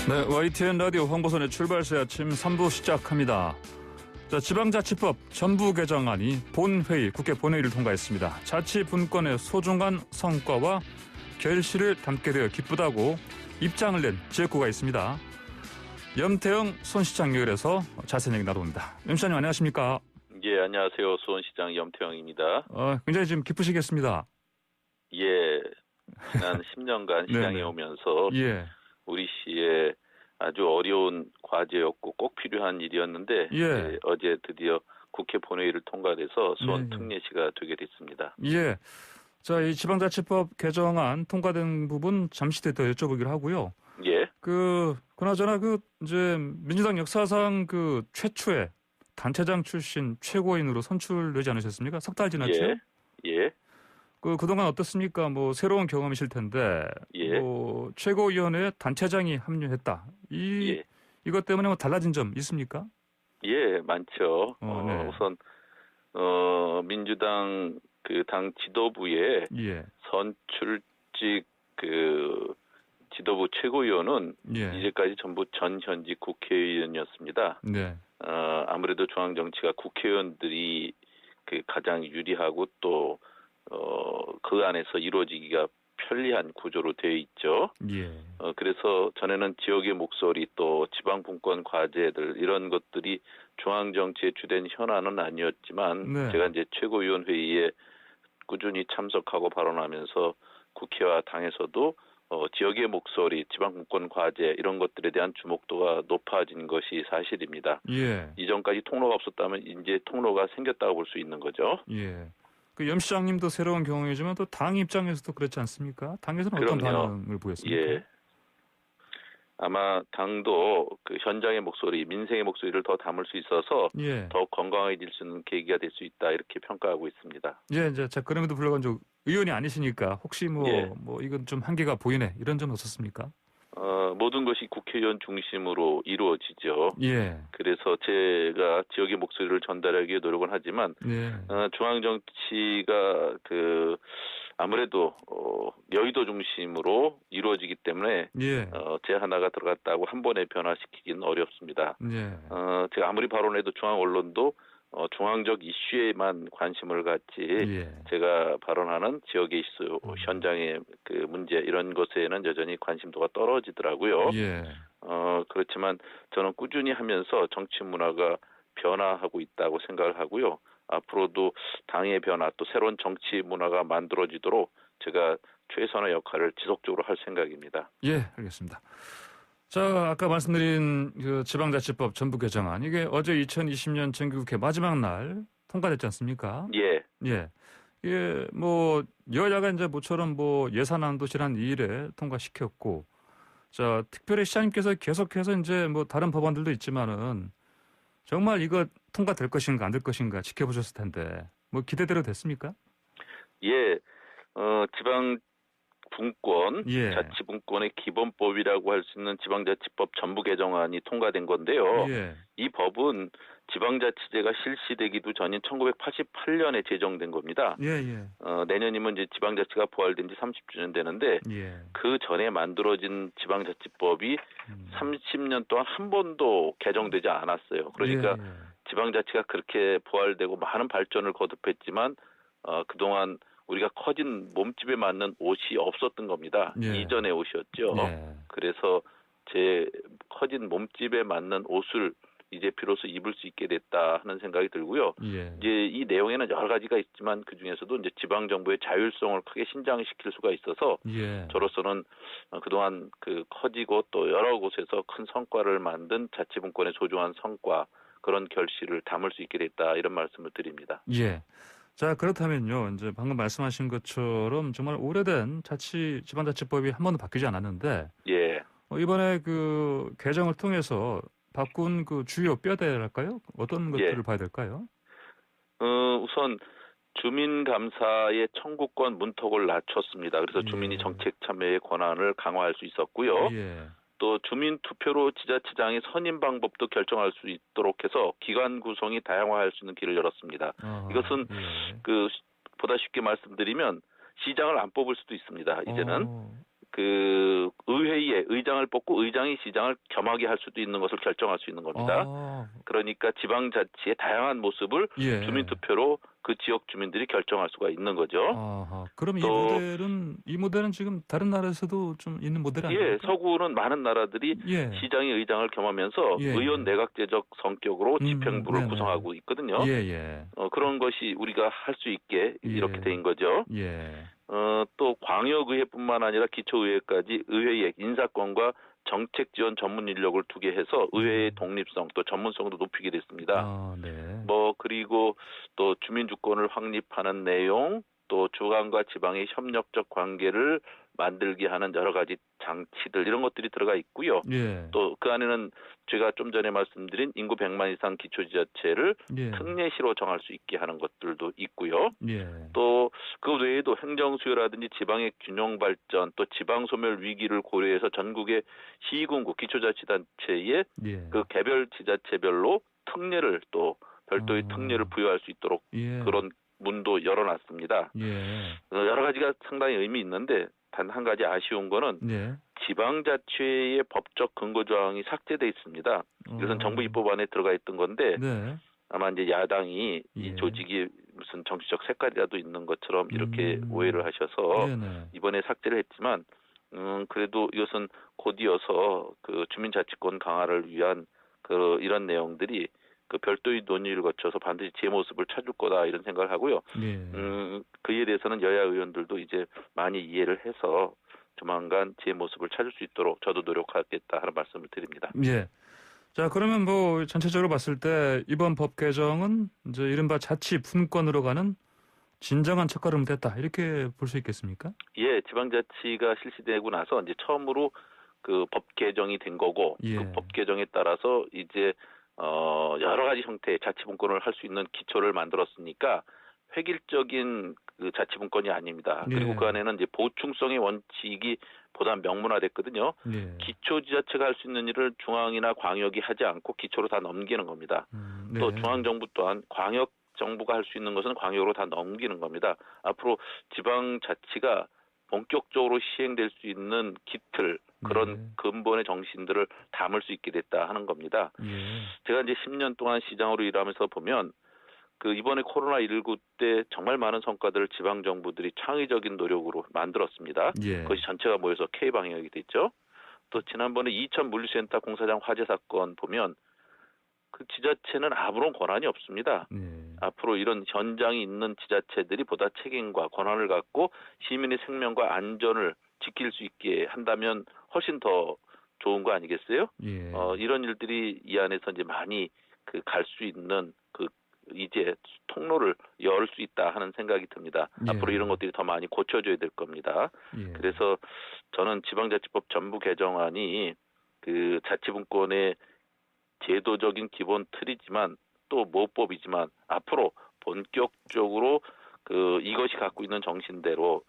네, YTN 라디오 황보선의 출발새 아침 3부 시작합니다. 자, 지방자치법 전부 개정안이 본회의, 국회 본회의를 통과했습니다. 자치분권의 소중한 성과와 결실을 담게 되어 기쁘다고 입장을 낸 지역구가 있습니다. 염태영 수원시장 연결해서 자세한 얘기 나눠봅니다. 염 시장님 안녕하십니까? 예, 안녕하세요. 수원시장 염태영입니다. 굉장히 지금 기쁘시겠습니다. 예, 지난 10년간 시장에 오면서 우리 시에 아주 어려운 과제였고 꼭 필요한 일이었는데 어제 드디어 국회 본회의를 통과돼서 수원 특례시가 되게 됐습니다. 예. 자, 이 지방자치법 개정안 통과된 부분 잠시 뒤에 더 여쭤보기로 하고요. 예. 그나저나 이제 민주당 역사상 최초의 단체장 출신 최고인으로 선출되지 않으셨습니까? 석 달 지났죠? 예. 그동안 어떻습니까? 새로운 경험이실 텐데. 최고위원회에 단체장이 합류했다. 이것 때문에 달라진 점 있습니까? 예, 많죠. 우선, 민주당 당 지도부의 선출직 지도부 최고위원은 이제까지 전부 전현직 국회의원이었습니다. 네. 아무래도 중앙 정치가 국회의원들이 가장 유리하고 또 그 안에서 이루어지기가 편리한 구조로 되어 있죠. 예. 그래서 전에는 지역의 목소리 또 지방분권 과제들 이런 것들이 중앙 정치의 주된 현안은 아니었지만 제가 이제 최고위원 회의에 꾸준히 참석하고 발언하면서 국회와 당에서도 지역의 목소리, 지방분권 과제 이런 것들에 대한 주목도가 높아진 것이 사실입니다. 예. 이전까지 통로가 없었다면 이제 통로가 생겼다고 볼 수 있는 거죠. 예. 염 시장님도 새로운 경험이지만 또 당 입장에서도 그렇지 않습니까? 당에서는 어떤 반응을 보였습니까? 예. 아마 당도 현장의 목소리, 민생의 목소리를 더 담을 수 있어서 더 건강해질 수 있는 계기가 될 수 있다 이렇게 평가하고 있습니다. 예, 그럼에도 불구하고 의원이 아니시니까 혹시 이건 좀 한계가 보이네 이런 점 없었습니까? 모든 것이 국회의원 중심으로 이루어지죠. 예. 그래서 제가 지역의 목소리를 전달하기 위해 노력은 하지만 중앙 정치가 아무래도 여의도 중심으로 이루어지기 때문에 제 하나가 들어갔다고 한 번에 변화시키기는 어렵습니다. 제가 아무리 발언해도 중앙 언론도 중앙적 이슈에만 관심을 갖지 제가 발언하는 지역의 이슈, 현장의 문제 이런 것에는 여전히 관심도가 떨어지더라고요. 그렇지만 저는 꾸준히 하면서 정치 문화가 변화하고 있다고 생각을 하고요. 앞으로도 당의 변화 또 새로운 정치 문화가 만들어지도록 제가 최선의 역할을 지속적으로 할 생각입니다. 예, 알겠습니다. 자, 아까 말씀드린 지방자치법 전부 개정안 이게 어제 2020년 정기국회 마지막 날 통과됐지 않습니까? 예. 이게 여야가 이제 모처럼 예산안도 지난 2일에 통과시켰고, 자, 특별히 시장님께서 계속해서 이제 다른 법안들도 있지만은 정말 이거 통과될 것인가 안 될 것인가 지켜보셨을 텐데 기대대로 됐습니까? 예. 지방분권, 자치분권의 기본법이라고 할 수 있는 지방자치법 전부 개정안이 통과된 건데요. 이 법은 지방자치제가 실시되기도 전인 1988년에 제정된 겁니다. 내년이면 이제 지방자치가 부활된 지 30주년 되는데 그 전에 만들어진 지방자치법이 30년 동안 한 번도 개정되지 않았어요. 그러니까 지방자치가 그렇게 부활되고 많은 발전을 거듭했지만 그동안 우리가 커진 몸집에 맞는 옷이 없었던 겁니다. 이전의 옷이었죠. 그래서 제 커진 몸집에 맞는 옷을 이제 비로소 입을 수 있게 됐다 하는 생각이 들고요. 이제 이 내용에는 여러 가지가 있지만 그 중에서도 이제 지방 정부의 자율성을 크게 신장시킬 수가 있어서 저로서는 그동안 커지고 또 여러 곳에서 큰 성과를 만든 자치분권의 소중한 성과 그런 결실을 담을 수 있게 됐다 이런 말씀을 드립니다. 자, 그렇다면요. 이제 방금 말씀하신 것처럼 정말 오래된 지방자치법이 한 번도 바뀌지 않았는데 이번에 개정을 통해서 바꾼 주요 뼈대랄까요? 어떤 것들을 봐야 될까요? 우선 주민감사의 청구권 문턱을 낮췄습니다. 그래서 주민이 정책 참여의 권한을 강화할 수 있었고요. 또 주민투표로 지자체장의 선임 방법도 결정할 수 있도록 해서 기관 구성이 다양화할 수 있는 길을 열었습니다. 이것은 보다 쉽게 말씀드리면 시장을 안 뽑을 수도 있습니다. 이제는 의회 의장을 뽑고 의장이 시장을 겸하게 할 수도 있는 것을 결정할 수 있는 겁니다. 그러니까 지방자치의 다양한 모습을 예. 주민투표로 그 지역 주민들이 결정할 수가 있는 거죠. 그럼 이 모델은 지금 다른 나라에서도 좀 있는 모델이 아닙니까? 예, 서구는 많은 나라들이 시장이 의장을 겸하면서 의원 내각제적 성격으로 집행부를 구성하고 있거든요. 그런 것이 우리가 할 수 있게 이렇게 된 거죠. 또 광역의회뿐만 아니라 기초의회까지 의회의 인사권과 정책 지원 전문 인력을 두게 해서 의회의 독립성 또 전문성도 높이게 됐습니다. 그리고 또 주민주권을 확립하는 내용, 또 중앙과 지방의 협력적 관계를 만들게 하는 여러 가지 장치들 이런 것들이 들어가 있고요. 또 그 안에는 제가 좀 전에 말씀드린 인구 100만 이상 기초지자체를 특례시로 정할 수 있게 하는 것들도 있고요. 또 그 외에도 행정수요라든지 지방의 균형 발전 또 지방 소멸 위기를 고려해서 전국의 시군구 기초자치단체의 그 개별 지자체별로 특례를 또 별도의 특례를 부여할 수 있도록 그런 문도 열어놨습니다. 여러 가지가 상당히 의미 있는데 단 한 가지 아쉬운 거는 지방자치회의 법적 근거 조항이 삭제돼 있습니다. 이것은 정부 입법안에 들어가 있던 건데 아마 이제 야당이 이 조직이 무슨 정치적 색깔이라도 있는 것처럼 이렇게 오해를 하셔서 이번에 삭제를 했지만 그래도 이것은 곧 이어서 그 주민자치권 강화를 위한 그 이런 내용들이 그 별도의 논의를 거쳐서 반드시 제 모습을 찾을 거다 이런 생각을 하고요. 그에 대해서는 여야 의원들도 이제 많이 이해를 해서 조만간 제 모습을 찾을 수 있도록 저도 노력하겠다 하는 말씀을 드립니다. 자, 그러면 뭐 전체적으로 봤을 때 이번 법 개정은 이제 이른바 자치 분권으로 가는 진정한 첫걸음 됐다 이렇게 볼 수 있겠습니까? 지방자치가 실시되고 나서 이제 처음으로 그 법 개정이 된 거고 그 법 개정에 따라서 이제 여러 가지 형태의 자치분권을 할 수 있는 기초를 만들었으니까 획일적인 그 자치분권이 아닙니다. 그리고 그 안에는 이제 보충성의 원칙이 보다 명문화됐거든요. 기초지자체가 할 수 있는 일을 중앙이나 광역이 하지 않고 기초로 다 넘기는 겁니다. 또 중앙정부 또한 광역정부가 할 수 있는 것은 광역으로 다 넘기는 겁니다. 앞으로 지방자치가 본격적으로 시행될 수 있는 기틀 그런 근본의 정신들을 담을 수 있게 됐다 하는 겁니다. 제가 이제 10년 동안 시장으로 일하면서 보면 그 이번에 코로나19 때 정말 많은 성과들을 지방 정부들이 창의적인 노력으로 만들었습니다. 그것이 전체가 모여서 K방향이 됐죠. 또 지난번에 이천 물류센터 공사장 화재 사건 보면 그 지자체는 아무런 권한이 없습니다. 앞으로 이런 현장이 있는 지자체들이 보다 책임과 권한을 갖고 시민의 생명과 안전을 지킬 수 있게 한다면 훨씬 더 좋은 거 아니겠어요? 이런 일들이 이 안에서 이제 많이 그 갈 수 있는 그 이제 통로를 열 수 있다 하는 생각이 듭니다. 앞으로 이런 것들이 더 많이 고쳐져야 될 겁니다. 그래서 저는 지방자치법 전부 개정안이 그 자치분권의 제도적인 기본 틀이지만 또 모법이지만 앞으로 본격적으로 그 이것이 갖고 있는 정신대로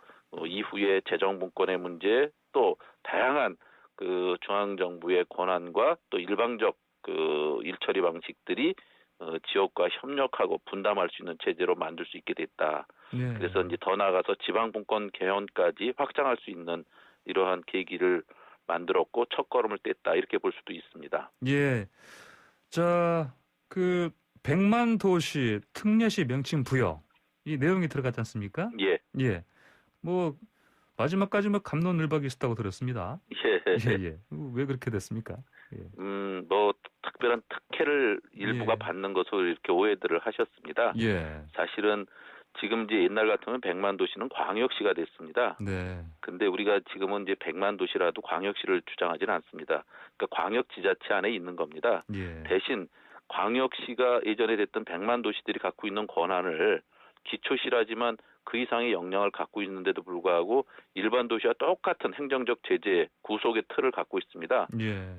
이후에 재정분권의 문제 또 다양한 그 중앙정부의 권한과 또 일방적 그 일처리 방식들이 지역과 협력하고 분담할 수 있는 체제로 만들 수 있게 됐다. 그래서 이제 더 나아가서 지방분권 개헌까지 확장할 수 있는 이러한 계기를 만들었고 첫걸음을 뗐다 이렇게 볼 수도 있습니다. 자, 그 100만 도시 특례시 명칭 부여 이 내용이 들어갔지 않습니까? 뭐 마지막까지 뭐 갑론을박이 있었다고 들었습니다. 왜 그렇게 됐습니까? 뭐 특별한 특혜를 일부가 받는 것으로 이렇게 오해들을 하셨습니다. 사실은 지금 이제 옛날 같으면 100만 도시는 광역시가 됐습니다. 근데 우리가 지금은 이제 100만 도시라도 광역시를 주장하지는 않습니다. 그러니까 광역지자체 안에 있는 겁니다. 대신 광역시가 예전에 됐던 100만 도시들이 갖고 있는 권한을 기초시라지만 그 이상의 역량을 갖고 있는데도 불구하고 일반 도시와 똑같은 행정적 제재, 구속의 틀을 갖고 있습니다.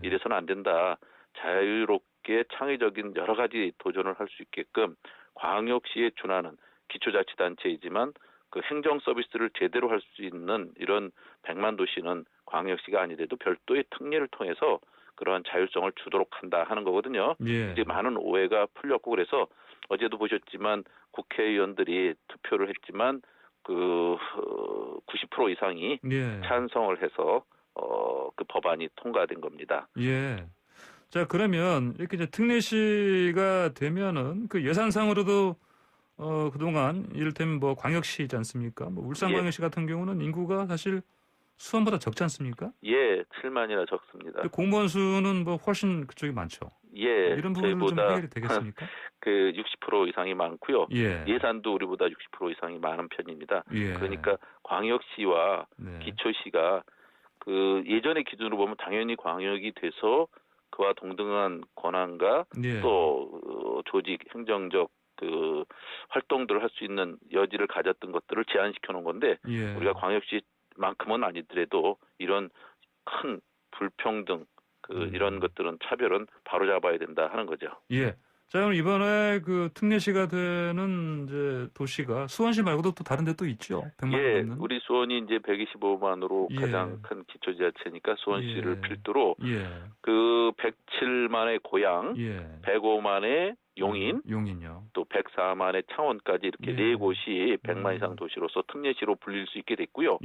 이래서는 안 된다. 자유롭게 창의적인 여러 가지 도전을 할 수 있게끔 광역시에 준하는 기초자치단체이지만 그 행정 서비스를 제대로 할 수 있는 이런 100만 도시는 광역시가 아니더라도 별도의 특례를 통해서 그러한 자율성을 주도록 한다 하는 거거든요. 이제 많은 오해가 풀렸고 그래서 어제도 보셨지만 국회의원들이 투표를 했지만 그 90% 이상이 찬성을 해서 그 법안이 통과된 겁니다. 예. 자, 그러면 이렇게 이제 특례시가 되면은 그 예산상으로도 그동안 이를테면 뭐 광역시지 않습니까? 뭐 울산광역시 같은 경우는 인구가 사실 수원보다 적지 않습니까? 예, 7만이나 적습니다. 공무원 수는 뭐 훨씬 그쪽이 많죠. 예, 이런 부분은 좀 해결이 되겠습니까? 그 60% 이상이 많고요. 예. 예산도 우리보다 60% 이상이 많은 편입니다. 예. 그러니까 광역시와 기초시가 그 예전의 기준으로 보면 당연히 광역이 돼서 그와 동등한 권한과 또 조직 행정적 그 활동들을 할 수 있는 여지를 가졌던 것들을 제한시켜 놓은 건데 우리가 광역시만큼은 아니더라도 이런 큰 불평등 이런 것들은 차별은 바로잡아야 된다 하는 거죠. 예. 자, 그럼 이번에 그 특례시가 되는 이제 도시가 수원시 말고도 또 다른 데 또 있죠. 100만 넘는. 우리 수원이 이제 125만으로 가장 큰 기초지자체니까 수원시를 필두로 그 107만의 고양, 105만의 용인요. 또 104만의 창원까지 이렇게 네 곳이 100만 이상 도시로서 특례시로 불릴 수 있게 됐고요.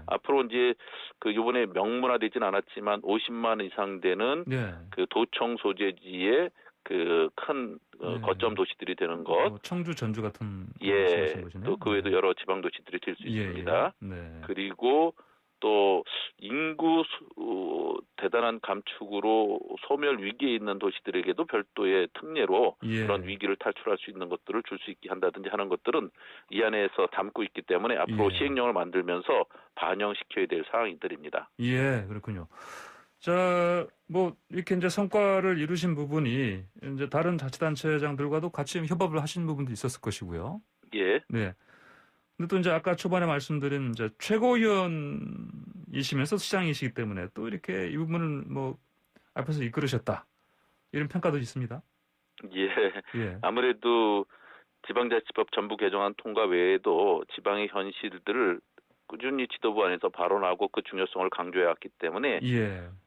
앞으로 이제 그 이번에 명문화되진 않았지만 50만 이상 되는 그 도청 소재지의 그 큰 거점 도시들이 되는 것, 청주, 전주 같은 또 그 외에도 여러 지방 도시들이 될 수 있습니다. 그리고 또 인구 대단한 감축으로 소멸 위기에 있는 도시들에게도 별도의 특례로 그런 위기를 탈출할 수 있는 것들을 줄 수 있게 한다든지 하는 것들은 이 안에서 담고 있기 때문에 앞으로 시행령을 만들면서 반영시켜야 될 사항들입니다. 예, 그렇군요. 자, 뭐 이렇게 이제 성과를 이루신 부분이 이제 다른 자치단체장들과도 같이 협업을 하신 부분도 있었을 것이고요. 예. 네. 근데 또 이제 아까 초반에 말씀드린 이제 최고위원이시면서 시장이시기 때문에 또 이렇게 이 부분을 뭐 앞에서 이끌으셨다 이런 평가도 있습니다. 예. 아무래도 지방자치법 전부 개정안 통과 외에도 지방의 현실들을 꾸준히 지도부 안에서 발언하고 그 중요성을 강조해왔기 때문에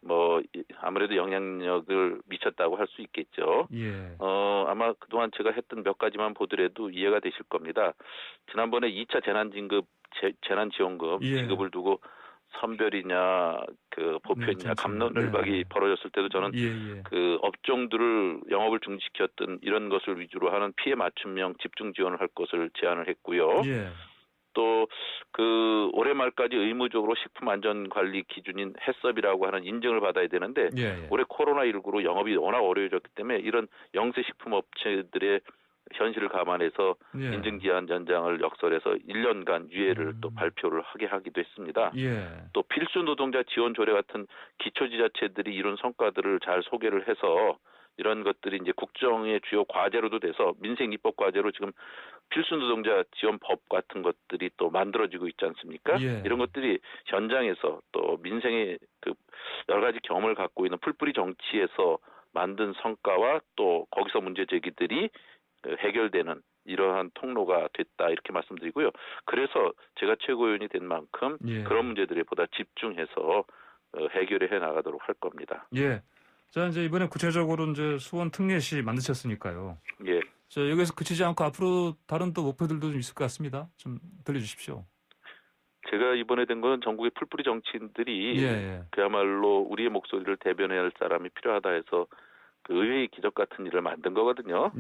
뭐 아무래도 영향력을 미쳤다고 할 수 있겠죠. 아마 그동안 제가 했던 몇 가지만 보더라도 이해가 되실 겁니다. 지난번에 2차 재난지원금 지급을 두고 선별이냐 그 보편이냐 갑론을박이 벌어졌을 때도 저는 그 업종들을 영업을 중지시켰던 이런 것을 위주로 하는 피해 맞춤형 집중 지원을 할 것을 제안을 했고요. 또 그 올해 말까지 의무적으로 식품안전관리 기준인 해썹이라고 하는 인증을 받아야 되는데 올해 코로나19로 영업이 워낙 어려워졌기 때문에 이런 영세 식품업체들의 현실을 감안해서 인증기한 연장을 역설해서 1년간 유예를 또 발표를 하게 하기도 했습니다. 또 필수 노동자 지원 조례 같은 기초지자체들이 이룬 성과들을 잘 소개를 해서 이런 것들이 이제 국정의 주요 과제로도 돼서 민생 입법 과제로 지금 필수 노동자 지원법 같은 것들이 또 만들어지고 있지 않습니까? 이런 것들이 현장에서 또 민생의 그 여러 가지 경험을 갖고 있는 풀뿌리 정치에서 만든 성과와 또 거기서 문제 제기들이 해결되는 이러한 통로가 됐다 이렇게 말씀드리고요. 그래서 제가 최고위원이 된 만큼 그런 문제들에 보다 집중해서 해결해 나가도록 할 겁니다. 자, 이제 이번에 구체적으로 이제 수원 특례시 만드셨으니까요. 자, 여기서 그치지 않고 앞으로 다른 또 목표들도 좀 있을 것 같습니다. 좀 들려주십시오. 제가 이번에 된 건 전국의 풀뿌리 정치인들이 그야말로 우리의 목소리를 대변해야 할 사람이 필요하다 해서 그 의회의 기적 같은 일을 만든 거거든요.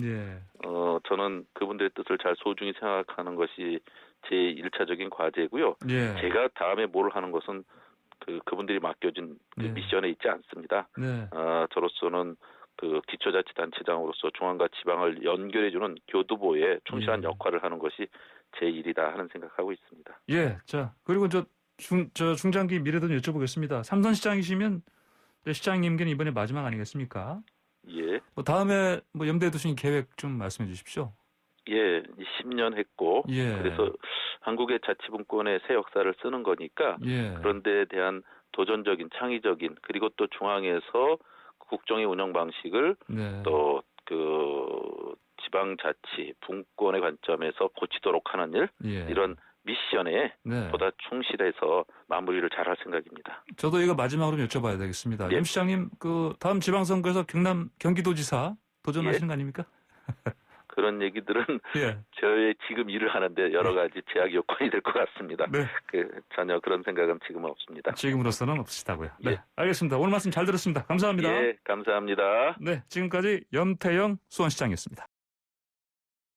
저는 그분들의 뜻을 잘 소중히 생각하는 것이 제 1차적인 과제고요. 제가 다음에 뭘 하는 것은 그분들이 맡겨진 그 미션에 있지 않습니다. 저로서는 그 기초자치단체장으로서 중앙과 지방을 연결해주는 교두보에 충실한 역할을 하는 것이 제 일이다 하는 생각하고 있습니다. 자, 그리고 중장기 미래도 여쭤보겠습니다. 삼선시장이시면 시장님께는 이번에 마지막 아니겠습니까? 뭐 다음에 뭐 염두에 두신 계획 좀 말씀해 주십시오. 10년 했고 그래서 한국의 자치분권의 새 역사를 쓰는 거니까 그런 데에 대한 도전적인 창의적인 그리고 또 중앙에서 국정의 운영 방식을 또 그 지방자치 분권의 관점에서 고치도록 하는 일 이런 미션에 보다 충실해서 마무리를 잘할 생각입니다. 저도 이거 마지막으로 여쭤봐야 되겠습니다. 염 시장님 그 다음 지방선거에서 경기도지사 도전하시는 거 아닙니까? 그런 얘기들은 예. 저의 지금 일을 하는데 여러 가지 제약 요건이 될 것 같습니다. 네. 전혀 그런 생각은 지금은 없습니다. 지금으로서는 없으시다고요. 네. 예. 알겠습니다. 오늘 말씀 잘 들었습니다. 감사합니다. 예, 감사합니다. 네, 지금까지 염태영 수원시장이었습니다.